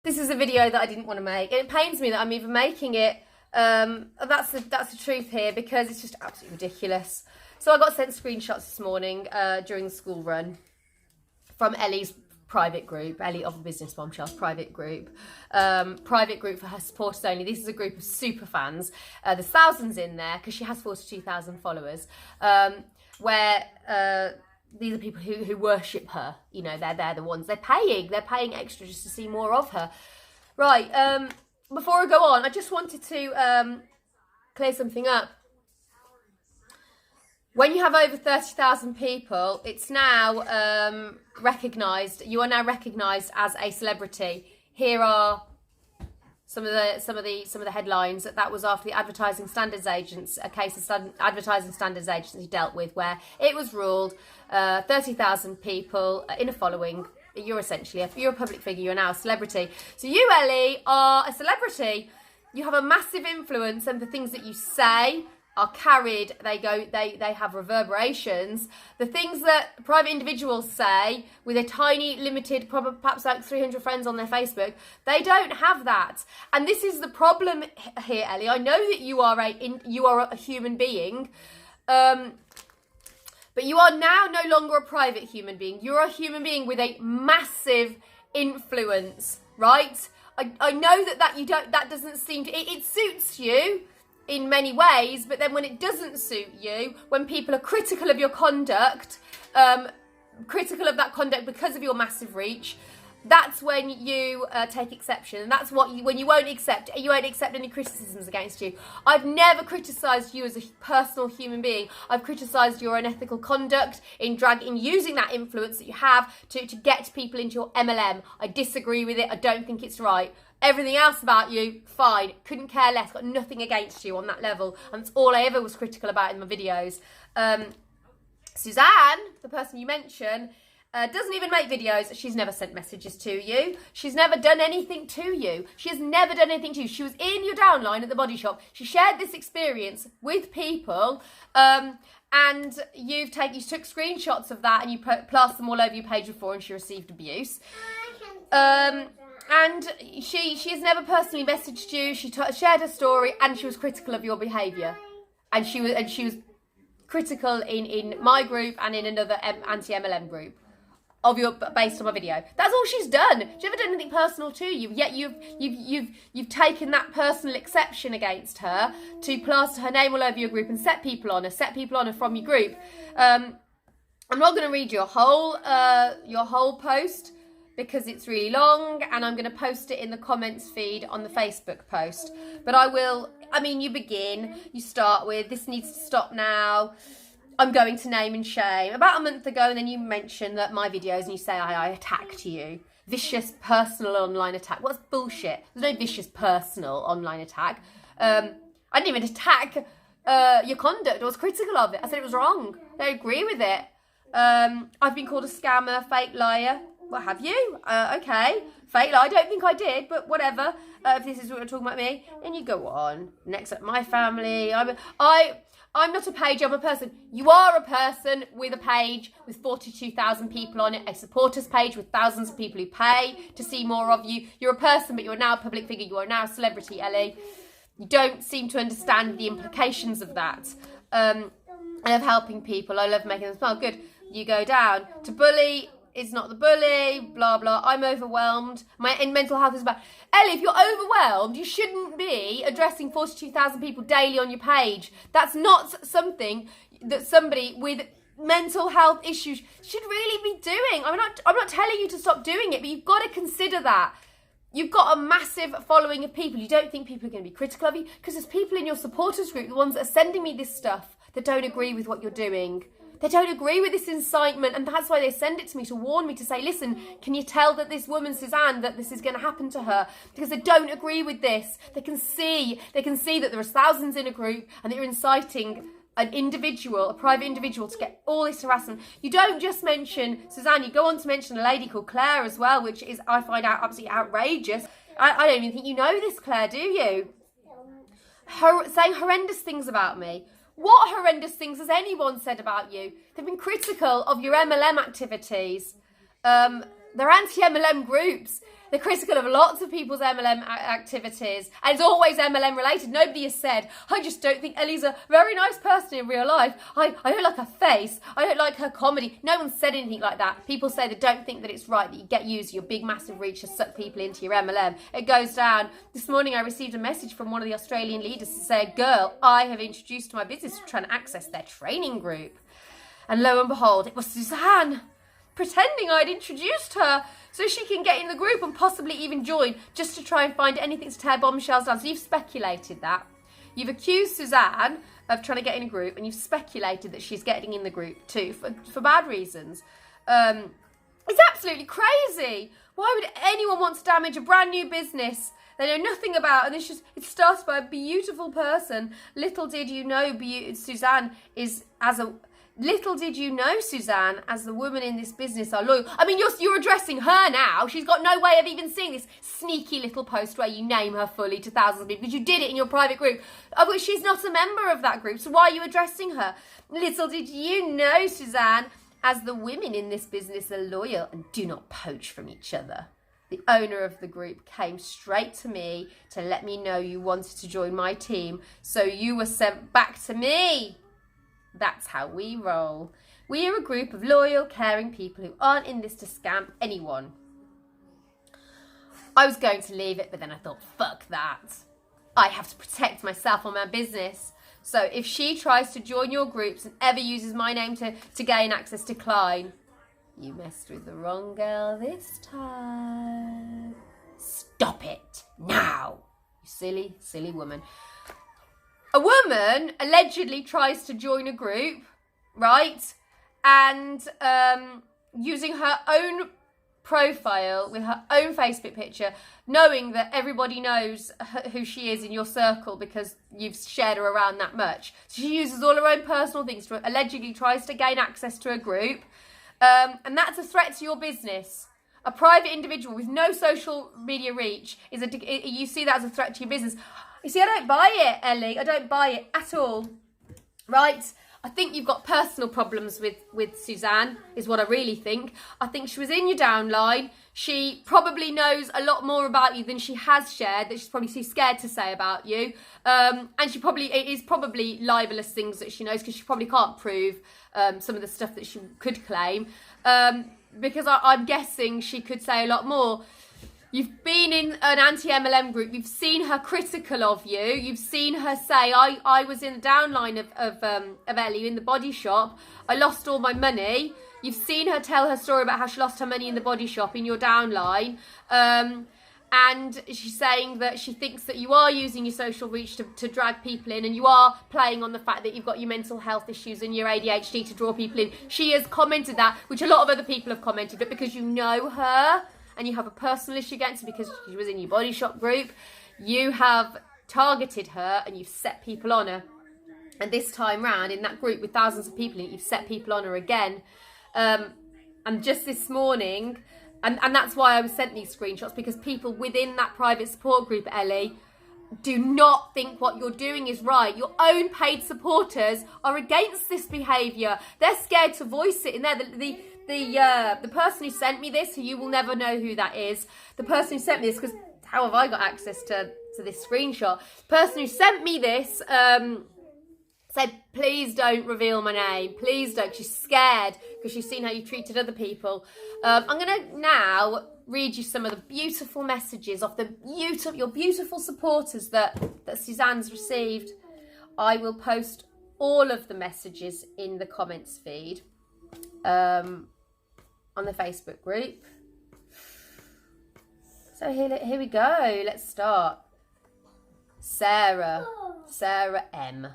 This is a video that I didn't want to make. It pains me that I'm even making it. That's the truth here, because it's just absolutely ridiculous. So I got sent screenshots this morning during the school run from Ellie's private group, Ellie of the Business Bombshells private group for her supporters only. This is a group of super fans. There's thousands in there because she has 42,000 followers. Where these are people who worship her. You know, they're the ones they're paying extra just to see more of her. Right. Before I go on, I just wanted to clear something up. When you have over 30,000 people, it's now recognised. You are now recognised as a celebrity. Here are some of the headlines. That was after the Advertising Standards Agency, a case of Advertising Standards Agency dealt with, where it was ruled 30,000 people in a following. You're essentially, if you're a public figure, you're now a celebrity. So you, Ellie, are a celebrity. You have a massive influence, and the things that you say are carried. They have reverberations. The things that private individuals say with a tiny, limited, perhaps like 300 friends on their Facebook, they don't have that. And this is the problem here, Ellie. I know that you are a human being, but you are now no longer a private human being. You're a human being with a massive influence, right? I know that doesn't seem to, it suits you in many ways, but then when it doesn't suit you, when people are critical of your conduct, critical of that conduct because of your massive reach, that's when you take exception. And that's when you won't accept any criticisms against you. I've never criticised you as a personal human being. I've criticised your unethical conduct in using that influence that you have to get people into your MLM. I disagree with it. I don't think it's right. Everything else about you, fine. Couldn't care less. Got nothing against you on that level. And that's all I ever was critical about in my videos. Suzanne, the person you mentioned, doesn't even make videos. She's never sent messages to you. She's never done anything to you. She has never done anything to you. She was in your downline at the body shop. She shared this experience with people, and you took screenshots of that and you plastered them all over your page before, and she received abuse. And she has never personally messaged you. She shared her story, and she was critical of your behaviour, and she was critical in my group and in another anti-MLM group based on my video. That's all she's done. She's never done anything personal to you. Yet you've taken that personal exception against her to plaster her name all over your group and set people on her from your group. I'm not going to read your whole post, because it's really long, and I'm going to post it in the comments feed on the Facebook post. But you start with, this needs to stop now. I'm going to name and shame. About a month ago, and then you mention that my videos, and you say I attacked you. Vicious personal online attack. What's bullshit? There's no vicious personal online attack. I didn't even attack your conduct. I was critical of it. I said it was wrong. I don't agree with it. I've been called a scammer, fake liar. What have you? Okay. Fake lie. I don't think I did, but whatever. If this is what we're talking about me, then you go on. Next up, my family. I'm not a page, I'm a person. You are a person with a page with 42,000 people on it, a supporters page with thousands of people who pay to see more of you. You're a person, but you're now a public figure. You are now a celebrity, Ellie. You don't seem to understand the implications of that. I love helping people. I love making them smile. Good. You go down. To bully is not the bully, blah, blah. I'm overwhelmed. My mental health is bad. Ellie, if you're overwhelmed, you shouldn't be addressing 42,000 people daily on your page. That's not something that somebody with mental health issues should really be doing. I'm not telling you to stop doing it, but you've got to consider that. You've got a massive following of people. You don't think people are going to be critical of you, because there's people in your supporters group, the ones that are sending me this stuff, that don't agree with what you're doing. They don't agree with this incitement, and that's why they send it to me, to warn me, to say, listen, can you tell that this woman, Suzanne, that this is going to happen to her? Because they don't agree with this. They can see that there are thousands in a group, and that you're inciting an individual, a private individual, to get all this harassment. You don't just mention Suzanne, you go on to mention a lady called Claire as well, which is, I find out, absolutely outrageous. I don't even think you know this Claire, do you? Saying horrendous things about me. What horrendous things has anyone said about you? They've been critical of your MLM activities. They're anti-MLM groups. They're critical of lots of people's MLM activities. And it's always MLM related. Nobody has said, I just don't think Ellie's a very nice person in real life. I don't like her face. I don't like her comedy. No one said anything like that. People say they don't think that it's right that you get used your big massive reach to suck people into your MLM. It goes down. This morning I received a message from one of the Australian leaders to say, girl, I have introduced to my business to try and access their training group. And lo and behold, it was Suzanne, pretending I'd introduced her so she can get in the group and possibly even join, just to try and find anything to tear Bombshells down. So you've speculated that. You've accused Suzanne of trying to get in a group, and you've speculated that she's getting in the group too for bad reasons. It's absolutely crazy. Why would anyone want to damage a brand new business they know nothing about? And it started by a beautiful person. Little did you know Suzanne as the woman in this business are loyal. I mean, you're addressing her now. She's got no way of even seeing this sneaky little post where you name her fully to thousands of people, because you did it in your private group, of which she's not a member of that group. So why are you addressing her? Little did you know, Suzanne, as the women in this business are loyal and do not poach from each other. The owner of the group came straight to me to let me know you wanted to join my team, so you were sent back to me. That's how we roll. We are a group of loyal, caring people who aren't in this to scam anyone. I was going to leave it, but then I thought, fuck that. I have to protect myself or my business. So if she tries to join your groups and ever uses my name to gain access, decline. You messed with the wrong girl this time. Stop it now, you silly, silly woman. A woman allegedly tries to join a group, right? And using her own profile with her own Facebook picture, knowing that everybody knows who she is in your circle because you've shared her around that much. So she uses all her own personal things to allegedly tries to gain access to a group. And that's a threat to your business. A private individual with no social media reach you see that as a threat to your business. You see, I don't buy it, Ellie. I don't buy it at all. Right? I think you've got personal problems with Suzanne, is what I really think. I think she was in your downline. She probably knows a lot more about you than she has shared, that she's probably too scared to say about you. And it is probably libelous things that she knows, because she probably can't prove some of the stuff that she could claim. Because I'm guessing she could say a lot more. You've been in an anti-MLM group. You've seen her critical of you. You've seen her say, I was in the downline of Ellie in the body shop. I lost all my money. You've seen her tell her story about how she lost her money in the body shop in your downline. And she's saying that she thinks that you are using your social reach to drag people in, and you are playing on the fact that you've got your mental health issues and your ADHD to draw people in. She has commented that, which a lot of other people have commented, but because you know her, and you have a personal issue against her because she was in your body shop group, you have targeted her and you've set people on her. And this time round, in that group with thousands of people in it, you've set people on her again. And just this morning, and that's why I was sent these screenshots, because people within that private support group, Ellie, do not think what you're doing is right. Your own paid supporters are against this behaviour. They're scared to voice it in there. The person who sent me this, who you will never know who that is, the person who sent me this, because how have I got access to this screenshot? The person who sent me this said, please don't reveal my name. Please don't. She's scared because she's seen how you treated other people. I'm going to now read you some of the beautiful messages of your beautiful supporters that Suzanne's received. I will post all of the messages in the comments feed. On the Facebook group. So here we go. Let's start. Sarah M.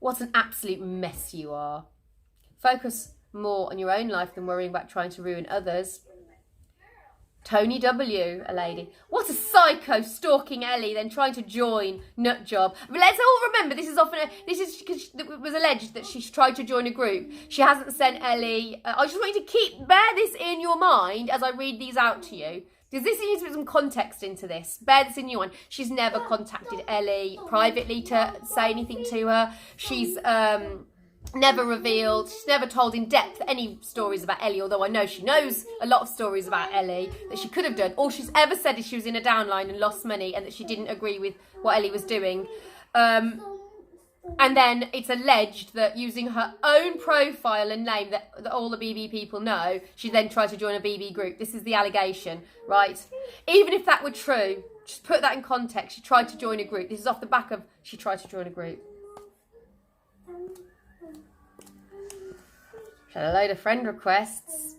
What an absolute mess you are. Focus more on your own life than worrying about trying to ruin others. Tony W, a lady. What a psycho, stalking Ellie, then trying to join nut job. But let's all remember, this is because it was alleged that she's tried to join a group. She hasn't sent Ellie. I just want you to bear this in your mind as I read these out to you, because this needs to put some context into this. Bear this in your mind. She's never contacted Ellie privately to say anything to her. She's Never revealed. She's never told in depth any stories about Ellie, although I know she knows a lot of stories about Ellie that she could have done. All she's ever said is she was in a downline and lost money and that she didn't agree with what Ellie was doing. And then it's alleged that using her own profile and name that all the BB people know, she then tried to join a BB group. This is the allegation, right? Even if that were true, just put that in context. She tried to join a group. This is off the back of she tried to join a group. She had a load of friend requests.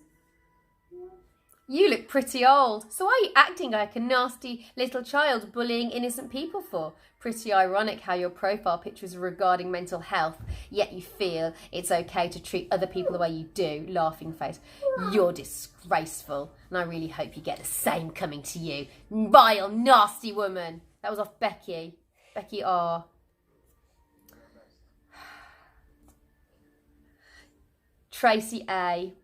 You look pretty old. So why are you acting like a nasty little child bullying innocent people for? Pretty ironic how your profile pictures regarding mental health, yet you feel it's okay to treat other people the way you do. Laughing face. You're disgraceful. And I really hope you get the same coming to you. Vile, nasty woman. That was off Becky. Becky R. Tracy A.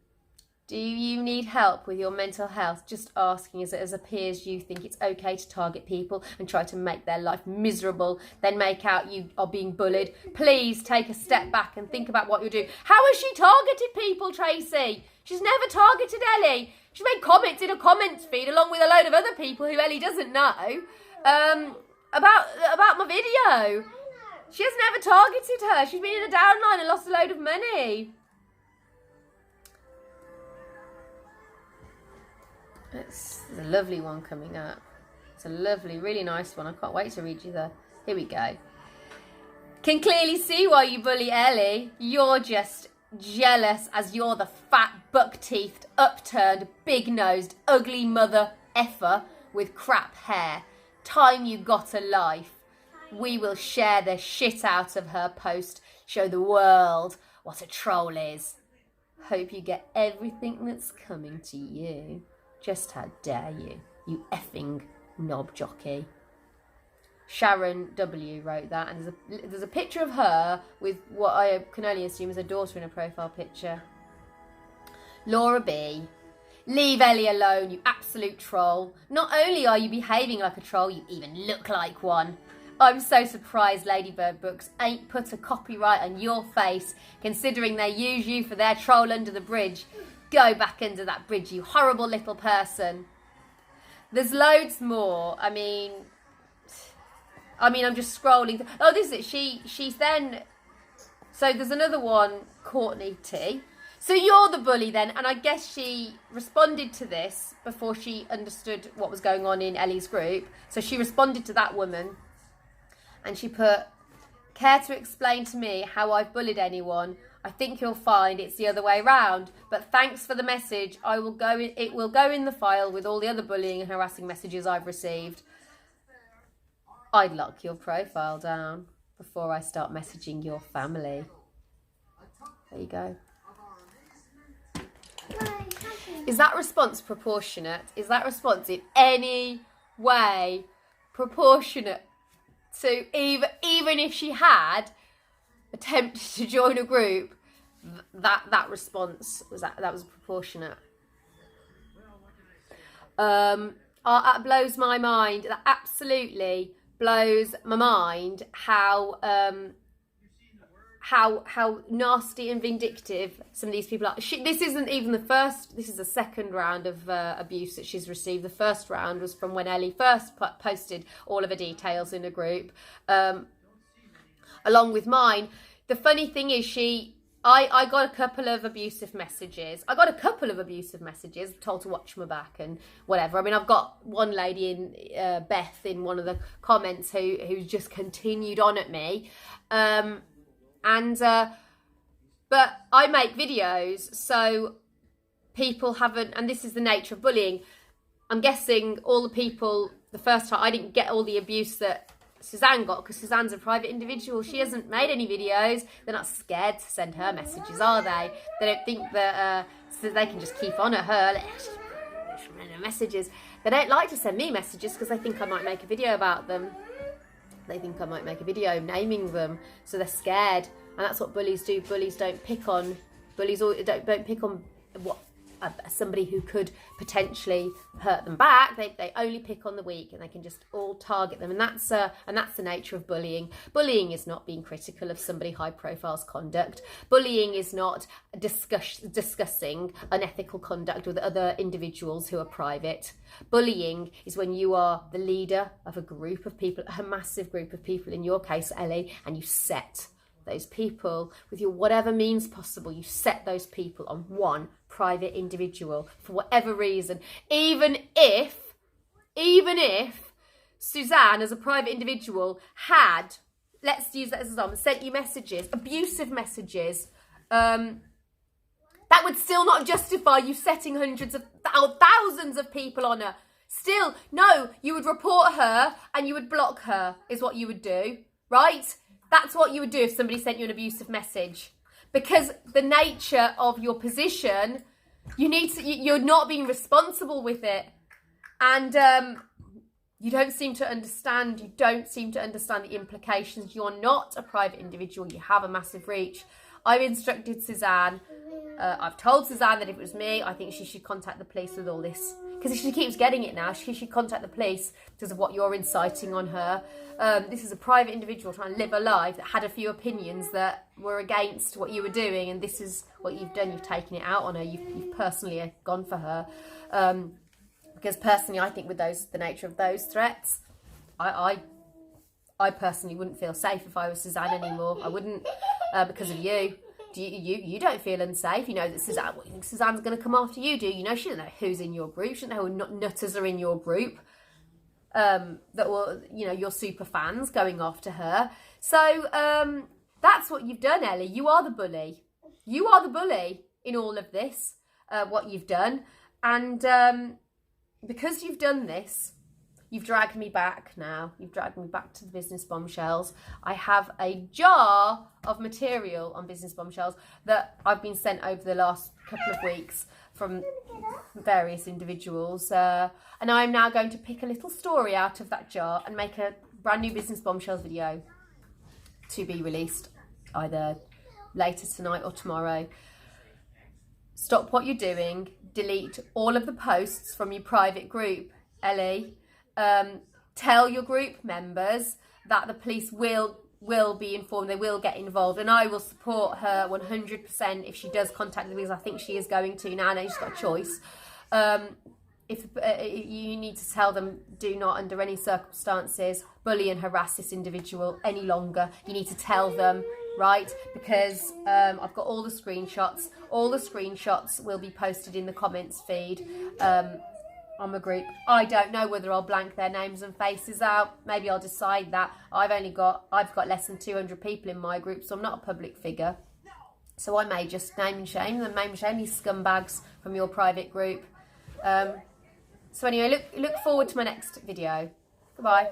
Do you need help with your mental health? Just asking as it appears you think it's okay to target people and try to make their life miserable, then make out you are being bullied. Please take a step back and think about what you're doing. How has she targeted people, Tracy? She's never targeted Ellie. She's made comments in a comments feed along with a load of other people who Ellie doesn't know about my video. She has never targeted her. She's been in a downline and lost a load of money. It's a lovely one coming up. It's a lovely, really nice one. I can't wait to read you the... Here we go. Can clearly see why you bully Ellie. You're just jealous as you're the fat, buck-teethed, upturned, big-nosed, ugly mother effer with crap hair. Time you got a life. We will share the shit out of her post. Show the world what a troll is. Hope you get everything that's coming to you. Just how dare you, you effing knob jockey. Sharon W. wrote that, and there's a picture of her with what I can only assume is a daughter in a profile picture. Laura B. Leave Ellie alone, you absolute troll. Not only are you behaving like a troll, you even look like one. I'm so surprised Ladybird Books ain't put a copyright on your face, considering they use you for their troll under the bridge. Go back under that bridge, you horrible little person. There's loads more. I mean, I'm just scrolling. Oh, this is it. She's then... So there's another one, Courtney T. So you're the bully then. And I guess she responded to this before she understood what was going on in Ellie's group. So she responded to that woman. And she put, care to explain to me how I've bullied anyone? I think you'll find it's the other way round. But thanks for the message. It will go in the file with all the other bullying and harassing messages I've received. I'd lock your profile down before I start messaging your family. There you go. Is that response proportionate? Is that response in any way proportionate to even if she had attempted to join a group, that response was proportionate. That blows my mind. That absolutely blows my mind how nasty and vindictive some of these people are. This isn't even the first. This is the second round of abuse that she's received. The first round was from when Ellie first posted all of her details in a group, along with mine. The funny thing is, I got a couple of abusive messages. Told to watch my back and whatever. I mean, I've got one lady in Beth in one of the comments who just continued on at me. But I make videos, so people haven't, and this is the nature of bullying. I'm guessing all the people, the first time, I didn't get all the abuse that Suzanne got, because Suzanne's a private individual. She hasn't made any videos. They're not scared to send her messages, are they? They don't think that so they can just keep on at her messages. They don't like to send me messages because they think I might make a video about them. They think I might make a video naming them, so they're scared. And that's what bullies do. Bullies don't pick on. Bullies don't pick on what somebody who could potentially hurt them back. They only pick on the weak, and they can just all target them. And that's the nature of bullying. Bullying is not being critical of somebody high profile's conduct. Bullying is not discussing unethical conduct with other individuals who are private. Bullying is when you are the leader of a group of people, a massive group of people, in your case, Ellie, and you set those people with your whatever means possible. You set those people on one private individual for whatever reason, even if Suzanne as a private individual had, let's use that as an example, sent you messages, abusive messages, that would still not justify you setting hundreds of thousands of people on her. Still, no, you would report her and you would block her, is what you would do, right? That's what you would do if somebody sent you an abusive message. Because the nature of your position, you're not being responsible with it. And you don't seem to understand the implications. You're not a private individual. You have a massive reach. I've instructed Suzanne. I've told Suzanne that if it was me, I think she should contact the police with all this. Because if she keeps getting it now, she should contact the police because of what you're inciting on her. This is a private individual trying to live a life that had a few opinions that were against what you were doing, and this is what you've done. You've taken it out on her. You've personally gone for her. Because personally, I think with the nature of those threats, I personally wouldn't feel safe if I was Suzanne anymore. I wouldn't, because of you. You don't feel unsafe. You know that Suzanne's going to come after you, do you? Know, she doesn't know who's in your group. She doesn't know who nutters are in your group. That will, your super fans going after her. So that's what you've done, Ellie. You are the bully. You are the bully in all of this, what you've done. And because you've done this, you've dragged me back now. You've dragged me back to the Business Bombshells. I have a jar of material on Business Bombshells that I've been sent over the last couple of weeks from various individuals. And I'm now going to pick a little story out of that jar and make a brand new Business Bombshells video to be released either later tonight or tomorrow. Stop what you're doing. Delete all of the posts from your private group, Ellie. Tell your group members that the police will be informed, they will get involved, and I will support her 100% if she does contact the police. I think she is going to now. She's got a choice. If you need to tell them, do not under any circumstances bully and harass this individual any longer. You need to tell them, right? Because I've got all the screenshots. All the screenshots will be posted in the comments feed on my group. I don't know whether I'll blank their names and faces out. Maybe I'll decide that. I've got less than 200 people in my group, so I'm not a public figure. So I may just name and shame these scumbags from your private group. So anyway, look forward to my next video. Goodbye.